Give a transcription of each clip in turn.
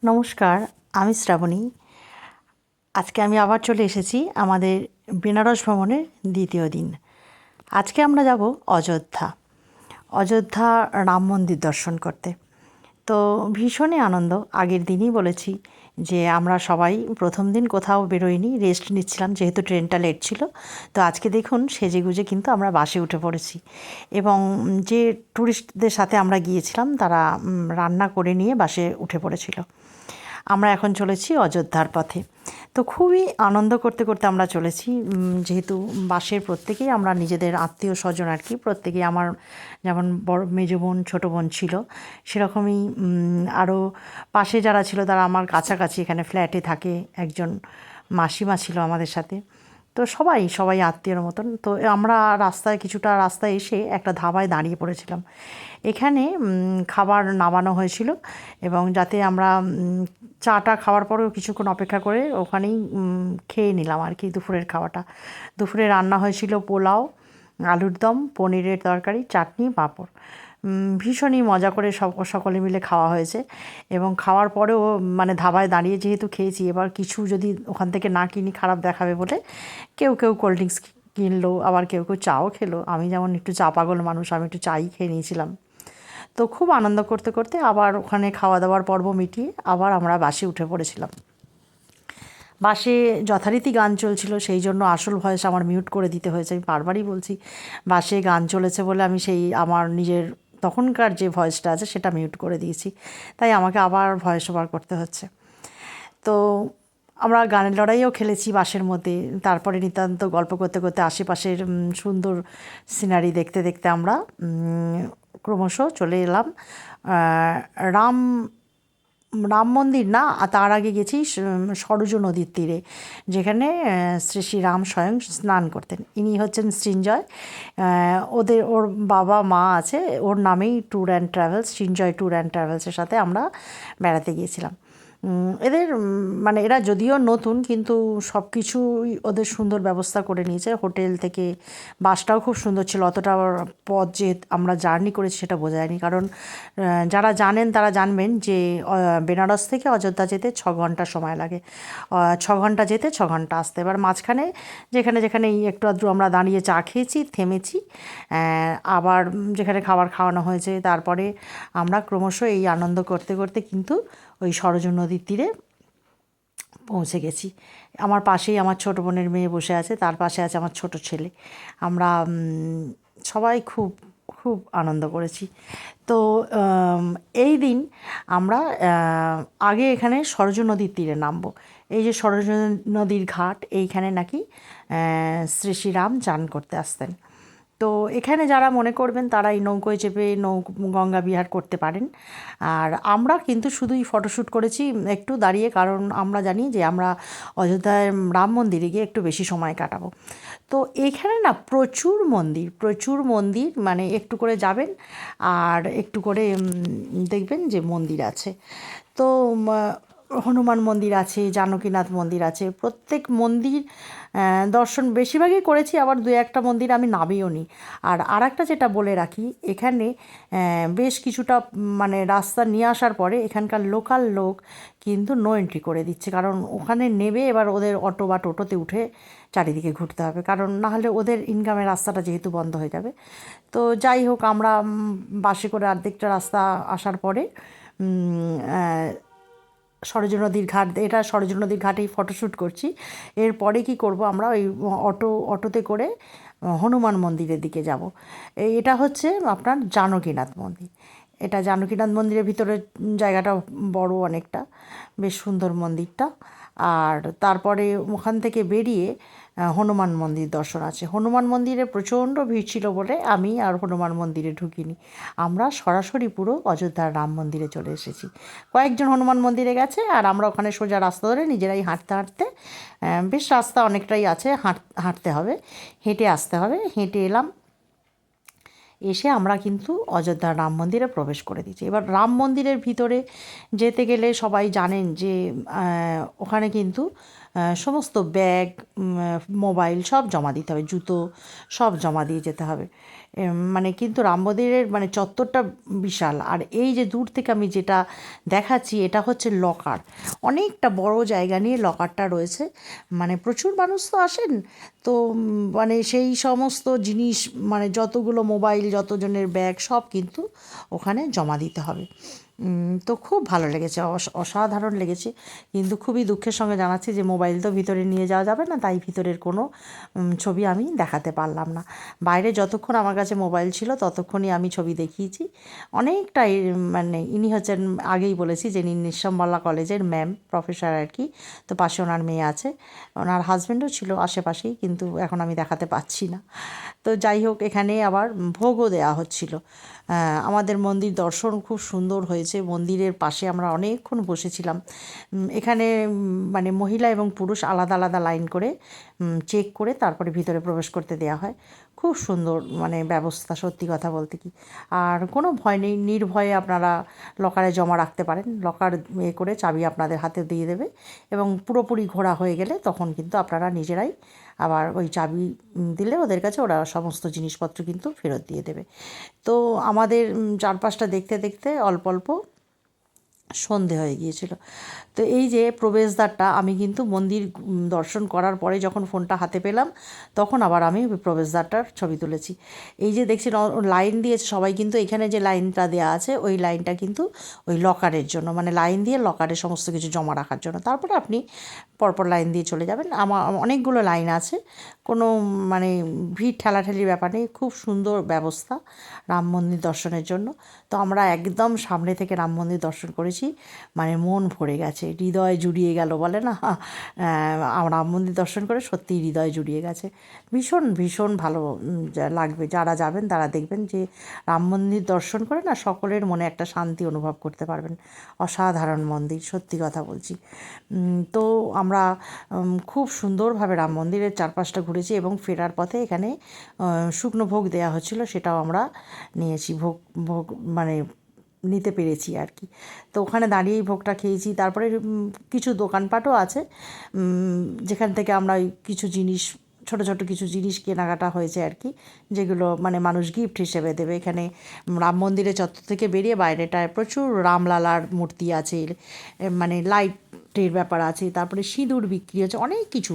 নমস্কার, আমি শ্রাবণী। আজকে আমি আবার চলে এসেছি আমাদের বেনারস ভ্রমণের দ্বিতীয় দিন। আজকে আমরা যাব অযোধ্যা। অযোধ্যা রাম মন্দির দর্শন করতে। তো ভীষণই আনন্দ। আগের দিনই বলেছি যে আমরা সবাই প্রথম দিন কোথাও বেরোইনি, রেস্ট নিচ্ছিলাম যেহেতু ট্রেনটা লেট ছিল। তো আজকে দেখুন সেজেগুজে কিন্তু আমরা বাসে উঠে পড়েছি এবং যে ট্যুরিস্টদের সাথে আমরা গিয়েছিলাম তারা রান্না করে নিয়ে বাসে উঠে পড়েছিল। আমরা এখন চলেছি অযোধ্যার পথে। তো খুবই আনন্দ করতে করতে আমরা চলেছি, যেহেতু বাসের প্রত্যেকেই আমরা নিজেদের আত্মীয় স্বজন আর কি। প্রত্যেকেই আমার যেমন বড় মেজো বোন ছোটো বোন ছিল, সেরকমই আরও পাশে যারা ছিল তারা আমার কাছাকাছি এখানে ফ্ল্যাটে থাকে। একজন মাসিমা ছিল আমাদের সাথে। তো সবাই আত্মীয়র মতন। তো আমরা কিছুটা রাস্তায় এসে একটা ধাবায় দাঁড়িয়ে পড়েছিলাম। এখানে খাবার নামানো হয়েছিল এবং যাতে আমরা চাটা খাওয়ার পরেও কিছুক্ষণ অপেক্ষা করে ওখানেই খেয়ে নিলাম আর কি দুপুরের খাওয়াটা। দুপুরে রান্না হয়েছিল পোলাও, আলুর দম, পনিরের তরকারি, চাটনি, পাঁপড়। ভীষণই মজা করে সকলে মিলে খাওয়া হয়েছে এবং খাওয়ার পরেও মানে ধাবায় দাঁড়িয়ে যেহেতু খেয়েছি, এবার কিছু যদি ওখান থেকে না কিনি খারাপ দেখাবে বলে কেউ কোল্ড ড্রিঙ্কস কিনলো, আবার কেউ চাও খেলো। আমি যেমন একটু চা পাগল মানুষ, আমি একটু চাই খেয়ে নিয়েছিলাম। তো খুব আনন্দ করতে করতে আবার ওখানে খাওয়া দাওয়ার পর্ব মিটিয়ে আবার আমরা বাসে উঠে পড়েছিলাম। বাসে যথারীতি গান চলছিল, সেই জন্য আসল ভয়েস আমার মিউট করে দিতে হয়েছে। আমি বারবারই বলছি বাসে গান চলেছে বলে আমি সেই আমার নিজের তখনকার যে ভয়েসটা আছে সেটা মিউট করে দিয়েছি, তাই আমাকে আবার ভয়েস ওভার করতে হচ্ছে। তো আমরা গানের লড়াইও খেলেছি বাসের মধ্যে। তারপরে নিতান্ত গল্প করতে করতে আশেপাশের সুন্দর সিনারি দেখতে দেখতে আমরা ক্রমশ চলে এলাম রাম রাম মন্দির না, তার আগে গেছি সরযূ নদীর তীরে, যেখানে শ্রী শ্রী রাম স্বয়ং স্নান করতেন। ইনি হচ্ছেন সৃঞ্জয়। ওর বাবা মা আছে, ওর নামেই tour and travels, Srinjoy tour and ট্রাভেলসের সাথে আমরা বেড়াতে গিয়েছিলাম। এদের মানে এরা যদিও নতুন, কিন্তু সব কিছুই ওদের সুন্দর ব্যবস্থা করে নিয়েছে। হোটেল থেকে বাসটাও খুব সুন্দর ছিল। অতটা পথ যে আমরা জার্নি করেছি সেটা বোঝা যায়নি, কারণ যারা জানেন তারা জানবেন যে বেনারস থেকে অযোধ্যা যেতে 6 ঘন্টা সময় লাগে। 6 ঘন্টা যেতে 6 ঘন্টা আসতে। এবার মাঝখানে যেখানে যেখানে একটু আধটু আমরা দাঁড়িয়ে চা খেয়েছি, থেমেছি, আবার যেখানে খাবার খাওয়ানো হয়েছে, তারপরে আমরা ক্রমশ এই আনন্দ করতে করতে কিন্তু ওই সরযূ নদীর তীরে পৌঁছে গেছি। আমার পাশেই আমার ছোটো বোনের মেয়ে বসে আছে, তার পাশে আছে আমার ছোট ছেলে। আমরা সবাই খুব খুব আনন্দ করেছি। তো এই দিন আমরা আগে এখানে সরযূ নদীর তীরে নামবো। এই যে সরযূ নদীর ঘাট, এইখানে নাকি শ্রী শ্রীরাম চান করতে আসতেন। তো এখানে যারা মনে করবেন তারা এই নৌকোয় চেপে গঙ্গা বিহার করতে পারেন। আর আমরা কিন্তু শুধুই ফটোশ্যুট করেছি একটু দাঁড়িয়ে, কারণ আমরা জানি যে আমরা অযোধ্যায় রাম মন্দিরে গিয়ে একটু বেশি সময় কাটাবো। তো এইখানে না প্রচুর মন্দির, মানে একটু করে যাবেন আর একটু করে দেখবেন যে মন্দির আছে। তো হনুমান মন্দির আছে, জানকীনাথ মন্দির আছে। প্রত্যেক মন্দির দর্শন বেশিরভাগই করেছি, আবার দু একটা মন্দির আমি নামিও নি। আর একটা যেটা বলে রাখি, এখানে বেশ কিছুটা মানে রাস্তা নিয়ে আসার পরে এখানকার লোকাল লোক কিন্তু নো এন্ট্রি করে দিচ্ছে, কারণ ওখানে নেবে এবার ওদের অটো বা টোটোতে উঠে চারিদিকে ঘুরতে হবে, কারণ নাহলে ওদের ইনকামের রাস্তাটা যেহেতু বন্ধ হয়ে যাবে। তো যাই হোক, আমরা বাসে করে অর্ধেকটা রাস্তা আসার পরে সরযূ নদীর ঘাট, এটা সরযূ নদীর ঘাটেই ফটোশ্যুট করছি। এরপরে কি করব, আমরা ওই অটোতে করে হনুমান মন্দিরের দিকে যাব। এটা হচ্ছে আপনার জানকীনাথ মন্দির। এটা জানকীনাথ মন্দিরের ভিতরে জায়গাটা বড় অনেকটা, বেশ সুন্দর মন্দিরটা। আর তারপরে ওখান থেকে বেরিয়ে হনুমান মন্দির দর্শন আছে। হনুমান মন্দিরে প্রচণ্ড ভিড় ছিল বলে আমি আর হনুমান মন্দিরে ঢুকিনি। আমরা সরাসরি পুরো অযোধ্যার রাম মন্দিরে চলে এসেছি। কয়েকজন হনুমান মন্দিরে গেছে আর আমরা ওখানে সোজা রাস্তা ধরে নিজেরাই হাঁটতে হাঁটতে, বেশ রাস্তা অনেকটাই আছে, হাঁটতে হবে, হেঁটে আসতে হবে। হেঁটে এলাম, এসে আমরা কিন্তু অযোধ্যার রাম মন্দিরে প্রবেশ করে দিয়েছি। এবার রাম মন্দিরের ভিতরে যেতে গেলে সবাই জানেন যে ওখানে কিন্তু সমস্ত ব্যাগ, মোবাইল সব জমা দিতে হবে, জুতো সব জমা দিয়ে যেতে হবে। মানে কিন্তু রাম মন্দিরের মানে চত্বরটা বিশাল। আর এই যে দূর থেকে আমি যেটা দেখাচ্ছি এটা হচ্ছে লকার, অনেকটা বড় জায়গা নিয়ে লকারটা রয়েছে। মানে প্রচুর মানুষ তো আসেন, তো মানে সেই সমস্ত জিনিস মানে যতগুলো মোবাইল, যতজনের ব্যাগ সব কিন্তু ওখানে জমা দিতে হবে। তো খুব ভালো লেগেছে, অসাধারণ লেগেছে। কিন্তু খুবই দুঃখের সঙ্গে জানাচ্ছি যে মোবাইল তো ভিতরে নিয়ে যাওয়া যাবে না, তাই ভিতরের কোনো ছবি আমি দেখাতে পারলাম না। বাইরে যতক্ষণ আমার কাছে মোবাইল ছিল ততক্ষণই আমি ছবি দেখিয়েছি। অনেকটাই মানে ইনি হচ্ছেন, আগেই বলেছি যে ইনি নিঃসম্বালা কলেজের ম্যাম, প্রফেসর আর কি। তো পাশে ওনার মেয়ে আছে, ওনার হাজব্যান্ডও ছিল আশেপাশেই, কিন্তু এখন আমি দেখাতে পাচ্ছি না। তো যাই হোক, এখানে আবার ভোগও দেওয়া হচ্ছিল। আমাদের মন্দির দর্শন খুব সুন্দর হয়েছে। মন্দিরের পাশে আমরা অনেকক্ষণ বসেছিলাম। এখানে মানে মহিলা এবং পুরুষ আলাদা আলাদা লাইন করে চেক করে তারপরে ভিতরে প্রবেশ করতে দেওয়া হয়। খুব সুন্দর মানে ব্যবস্থা, সত্যি কথা বলতে কি। আর কোনো ভয় নেই, নির্ভয়ে আপনারা লকারে জমা রাখতে পারেন। লকার করে চাবি আপনাদের হাতে দিয়ে দেবে, এবং পুরোপুরি ঘোরা হয়ে গেলে তখন কিন্তু আপনারা নিজেরাই আবার ওই চাবি দিলে ওদের কাছে ওরা সমস্ত জিনিসপত্র কিন্তু ফেরত দিয়ে দেবে। তো আমাদের চারপাশটা দেখতে দেখতে অল্প অল্প সন্ধে হয়ে গিয়েছিল। তো এই যে প্রবেশদ্বারটা, আমি কিন্তু মন্দির দর্শন করার পরে যখন ফোনটা হাতে পেলাম তখন আবার আমি প্রবেশদ্বারটার ছবি তুলেছি। এই যে দেখছি লাইন দিয়েছে সবাই, কিন্তু এখানে যে লাইনটা দেওয়া আছে ওই লাইনটা কিন্তু ওই লকারের জন্য, মানে লাইন দিয়ে লকারে সমস্ত কিছু জমা রাখার জন্য। তারপরে আপনি পরপর লাইন দিয়ে চলে যাবেন। আমার অনেকগুলো লাইন আছে, কোনো মানে ভিড় ঠেলাঠেলির ব্যাপার নেই। খুব সুন্দর ব্যবস্থা রাম মন্দির দর্শনের জন্য। তো আমরা একদম সামনে থেকে রাম মন্দির দর্শন করেছি, মানে মন ভরে গেছে, হৃদয় জুড়িয়ে গেল বলে না, রাম মন্দির দর্শন করে সত্যিই হৃদয় জুড়িয়ে গেছে। ভীষণ ভীষণ ভালো লাগবে, যারা যাবেন তারা দেখবেন যে রাম মন্দির দর্শন করে না সকলের মনে একটা শান্তি অনুভব করতে পারবেন। অসাধারণ মন্দির, সত্যি কথা বলছি। তো আমরা খুব সুন্দরভাবে রাম মন্দিরের চারপাশটা ঘুরেছি, এবং ফেরার পথে এখানে শুকনো ভোগ দেওয়া হচ্ছিলো, সেটাও আমরা নিয়েছি। ভোগ ভোগ মানে নিতে পেরেছি আর কি। তো ওখানে দাঁড়িয়েই ভোগটা খেয়েছি। তারপরে কিছু দোকানপাটও আছে যেখান থেকে আমরা ওই কিছু জিনিস, ছোটো ছোটো কিছু জিনিস কেনাকাটা হয়েছে আর কি, যেগুলো মানে মানুষ গিফট হিসেবে দেবে। এখানে রাম মন্দিরের চত্বর থেকে বেরিয়ে বাইরেটায় প্রচুর রামলালার মূর্তি আছে, মানে লাইটের ব্যাপার আছে, তারপরে সিঁদুর বিক্রি হচ্ছে, অনেক কিছু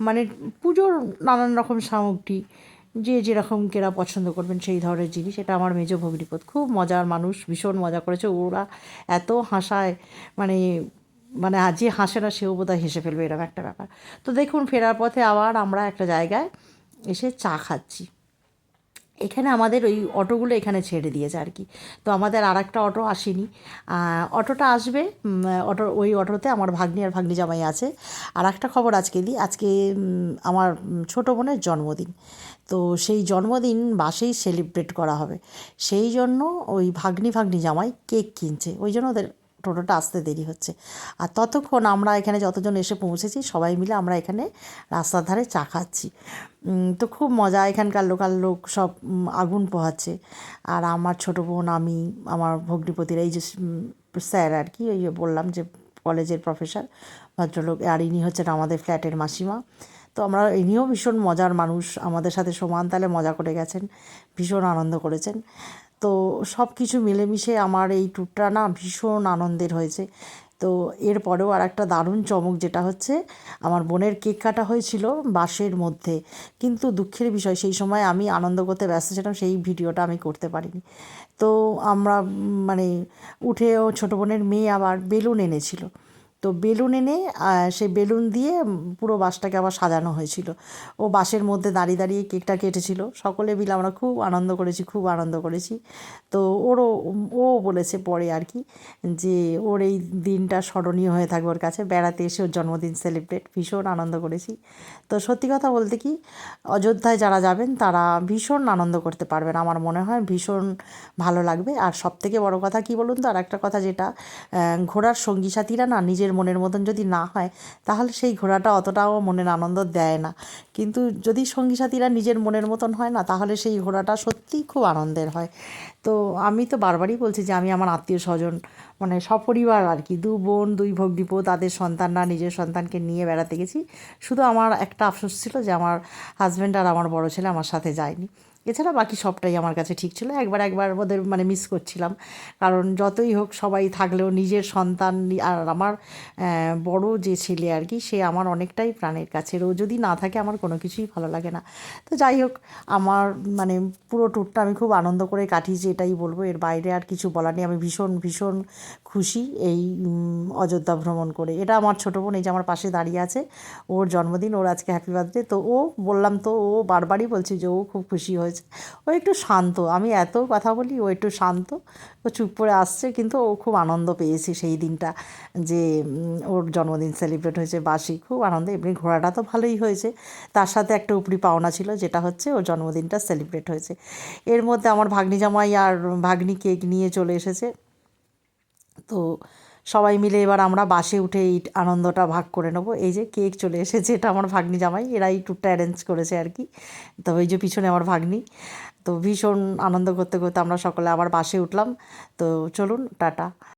মানে পুজোর নানান রকম সামগ্রী, যে যেরকম কেরা পছন্দ করবেন সেই ধরনের জিনিস। এটা আমার মেজ ভগ্নিপতি, খুব মজার মানুষ, ভীষণ মজা করেছে। ওরা এত হাসায়, মানে মানে যে হাসে না সেও বোধহয় হেসে ফেলবে, এরকম একটা ব্যাপার। তো দেখুন, ফেরার পথে আবার আমরা একটা জায়গায় এসে চা খাচ্ছি। এখানে আমাদের ওই অটোগুলো এখানে ছেড়ে দিয়েছে আর কি। তো আমাদের আর একটা অটো আসেনি, অটোটা আসবে। ওই অটোতে আমার ভাগ্নি আর ভাগ্নি জামাই আছে। আর একটা খবর আজকে দিই, আজকে আমার ছোটো বোনের জন্মদিন। তো সেই জন্মদিন বাসেই সেলিব্রেট করা হবে, সেই জন্য ওই ভাগ্নি জামাই কেক কিনছে, ওই জন্য ওদের টোটোটা আসতে দেরি হচ্ছে। আর ততক্ষণ আমরা এখানে যতজন এসে পৌঁছেছি সবাই মিলে আমরা এখানে রাস্তার ধারে চা খাচ্ছি। তো খুব মজা, এখানকার লোকাল লোক সব আগুন পোহাচ্ছে। আর আমার ছোটো বোন, আমি, আমার ভগ্নিপতিরা, এই যে স্যার আর কি, ওই যে বললাম যে কলেজের প্রফেসর ভদ্রলোক, আর ইনি হচ্ছেন আমাদের ফ্ল্যাটের মাসিমা। তো আমরা, ইনিও ভীষণ মজার মানুষ, আমাদের সাথে সমান তালে মজা করে গেছেন, ভীষণ আনন্দ করেছেন। তো সব কিছু মিলেমিশে আমার এই ট্যুরটা না ভীষণ আনন্দের হয়েছে। তো এরপরেও আর একটা দারুণ চমক, যেটা হচ্ছে আমার বোনের কেক কাটা হয়েছিল বাসের মধ্যে, কিন্তু দুঃখের বিষয় সেই সময় আমি আনন্দ করতে ব্যস্ত ছিলাম, সেই ভিডিওটা আমি করতে পারিনি। তো আমরা মানে উঠেও ছোটো বোনের মেয়ে আবার বেলুন এনেছিল, তো বেলুন এনে সেই বেলুন দিয়ে পুরো বাসটাকে আবার সাজানো হয়েছিল। ও বাসের মধ্যে দাঁড়িয়ে দাঁড়িয়ে কেকটা কেটেছিল, সকলে মিলে আমরা খুব আনন্দ করেছি, খুব আনন্দ করেছি। তো ও বলেছে পরে আর কি, যে ওর এই দিনটা স্মরণীয় হয়ে থাকবে ওর কাছে, বেড়াতে এসে ওর জন্মদিন সেলিব্রেট, ভীষণ আনন্দ করেছি। তো সত্যি কথা বলতে কি, অযোধ্যায় যারা যাবেন তারা ভীষণ আনন্দ করতে পারবেন, আমার মনে হয় ভীষণ ভালো লাগবে। আর সবথেকে বড় কথা কি বলুন তো, আর একটা কথা, যেটা ঘোরার সঙ্গী সাথীরা না নিজের মনের মতন যদি না হয়, তাহলে সেই ঘোরাটা অতটাও মনের আনন্দ দেয় না। কিন্তু যদি সঙ্গী সাথীরা নিজের মনের মতন হয় না, তাহলে সেই ঘোরাটা সত্যিই খুব আনন্দের হয়। তো আমি তো বারবারই বলছি যে আমি আমার আত্মীয় স্বজন, মানে সপরিবার আর কি, 2 বোন 2 ভগ্নিপো, তাদের সন্তানরা, নিজের সন্তানকে নিয়ে বেড়াতে গেছি। শুধু আমার একটা আফসোস ছিল যে আমার হাজব্যান্ড আর আমার বড় ছেলে আমার সাথে যায়নি। এছাড়া বাকি সবটাই আমার কাছে ঠিক ছিল। একবার ওদের মানে মিস করছিলাম, কারণ যতই হোক সবাই থাকলেও নিজের সন্তান আর আমার বড় যে ছেলে আর কি, সে আমার অনেকটাই প্রাণের কাছের। ও যদি না থাকে আমার কোনো কিছুই ভালো লাগে না। তো যাই হোক, আমার মানে পুরো ট্যুরটা আমি খুব আনন্দ করে কাটিয়েছি, এটাই বলবো। এর বাইরে আর কিছু বলার নেই। আমি ভীষণ ভীষণ খুশি এই অযোধ্যা ভ্রমণ করে। এটা আমার ছোটো বোন, এই যে আমার পাশে দাঁড়িয়ে আছে, ওর জন্মদিন, ওর আজকে হ্যাপি বার্থডে। তো ও বললাম তো, ও বারবারই বলছে যে ও খুব খুশি হয়েছে। ও একটু শান্ত, আমি এত কথা বলি, ও একটু শান্ত, ও চুপ করে আসছে, কিন্তু ও খুব আনন্দ পেয়েছে সেই দিনটা, যে ওর জন্মদিন সেলিব্রেট হয়েছে বাসি, খুব আনন্দ। এমনি ঘোরাটা তো ভালোই হয়েছে, তার সাথে একটা উপরি পাওনা ছিল, যেটা হচ্ছে ওর জন্মদিনটা সেলিব্রেট হয়েছে। এর মধ্যে আমার ভাগ্নি জামাই আর ভাগ্নি কেক নিয়ে চলে এসেছে। তো সবাই মিলে এবার আমরা বাসে উঠে এই আনন্দটা ভাগ করে নেবো। এই যে কেক চলে এসেছে, এটা আমার ভাগ্নি জামাই, এরাই ট্যুরটা অ্যারেঞ্জ করেছে আর কি। তো এই যে পিছনে আমার ভাগ্নি। তো ভীষণ আনন্দ করতে করতে আমরা সকলে আবার বাসে উঠলাম। তো চলুন, টাটা।